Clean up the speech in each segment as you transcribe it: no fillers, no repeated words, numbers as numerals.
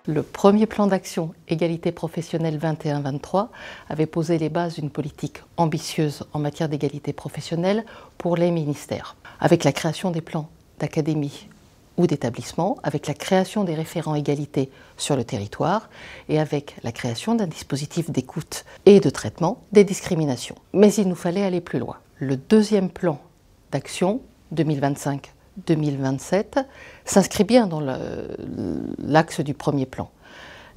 Le premier plan d'action égalité professionnelle 21-23 avait posé les bases d'une politique ambitieuse en matière d'égalité professionnelle pour les ministères, avec la création des plans d'académie ou d'établissement, avec la création des référents égalité sur le territoire et avec la création d'un dispositif d'écoute et de traitement des discriminations. Mais il nous fallait aller plus loin. Le deuxième plan d'action 2025-2027 s'inscrit bien dans l'axe du premier plan.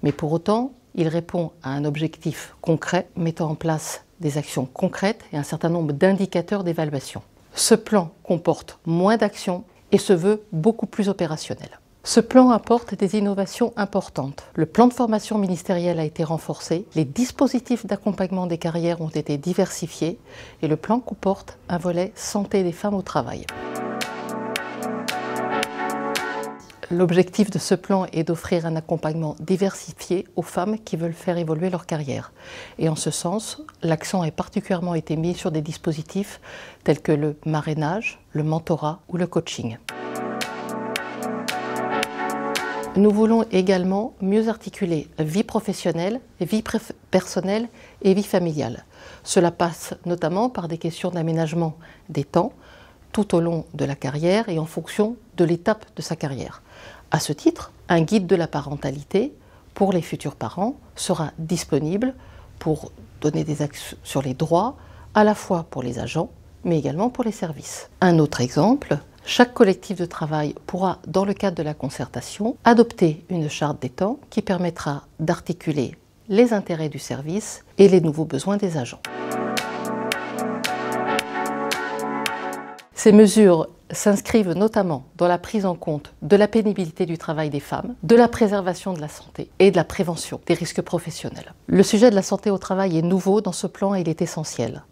Mais pour autant, il répond à un objectif concret, mettant en place des actions concrètes et un certain nombre d'indicateurs d'évaluation. Ce plan comporte moins d'actions et se veut beaucoup plus opérationnel. Ce plan apporte des innovations importantes. Le plan de formation ministériel a été renforcé, les dispositifs d'accompagnement des carrières ont été diversifiés et le plan comporte un volet santé des femmes au travail. L'objectif de ce plan est d'offrir un accompagnement diversifié aux femmes qui veulent faire évoluer leur carrière. Et en ce sens, l'accent a particulièrement été mis sur des dispositifs tels que le marrainage, le mentorat ou le coaching. Nous voulons également mieux articuler vie professionnelle, vie personnelle et vie familiale. Cela passe notamment par des questions d'aménagement des temps tout au long de la carrière et en fonction de l'étape de sa carrière. À ce titre, un guide de la parentalité pour les futurs parents sera disponible pour donner des axes sur les droits, à la fois pour les agents, mais également pour les services. Un autre exemple, chaque collectif de travail pourra, dans le cadre de la concertation, adopter une charte des temps qui permettra d'articuler les intérêts du service et les nouveaux besoins des agents. Ces mesures s'inscrivent notamment dans la prise en compte de la pénibilité du travail des femmes, de la préservation de la santé et de la prévention des risques professionnels. Le sujet de la santé au travail est nouveau dans ce plan et il est essentiel.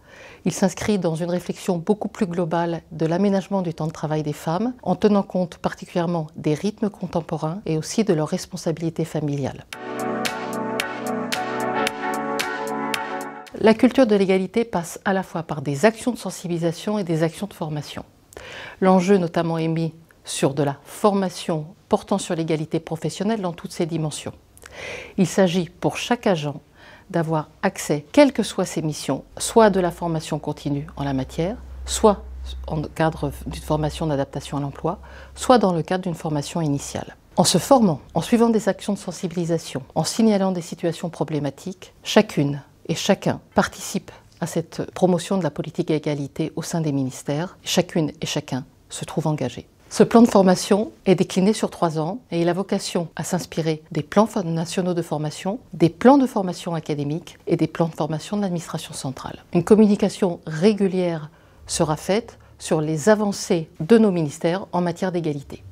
Il s'inscrit dans une réflexion beaucoup plus globale de l'aménagement du temps de travail des femmes, en tenant compte particulièrement des rythmes contemporains et aussi de leur responsabilité familiale. La culture de l'égalité passe à la fois par des actions de sensibilisation et des actions de formation. L'enjeu notamment est mis sur de la formation portant sur l'égalité professionnelle dans toutes ses dimensions. Il s'agit pour chaque agent d'avoir accès, quelles que soient ses missions, soit à de la formation continue en la matière, soit en cadre d'une formation d'adaptation à l'emploi, soit dans le cadre d'une formation initiale. En se formant, en suivant des actions de sensibilisation, en signalant des situations problématiques, chacune et chacun participe à cette promotion de la politique d'égalité au sein des ministères. Chacune et chacun se trouve engagé. Ce plan de formation est décliné sur 3 ans et il a vocation à s'inspirer des plans nationaux de formation, des plans de formation académique et des plans de formation de l'administration centrale. Une communication régulière sera faite sur les avancées de nos ministères en matière d'égalité.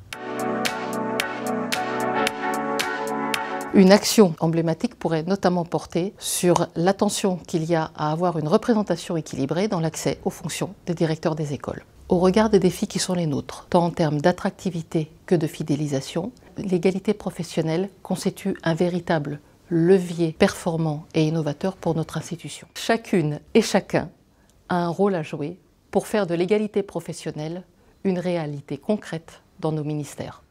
Une action emblématique pourrait notamment porter sur l'attention qu'il y a à avoir une représentation équilibrée dans l'accès aux fonctions des directeurs des écoles. Au regard des défis qui sont les nôtres, tant en termes d'attractivité que de fidélisation, l'égalité professionnelle constitue un véritable levier performant et innovateur pour notre institution. Chacune et chacun a un rôle à jouer pour faire de l'égalité professionnelle une réalité concrète dans nos ministères.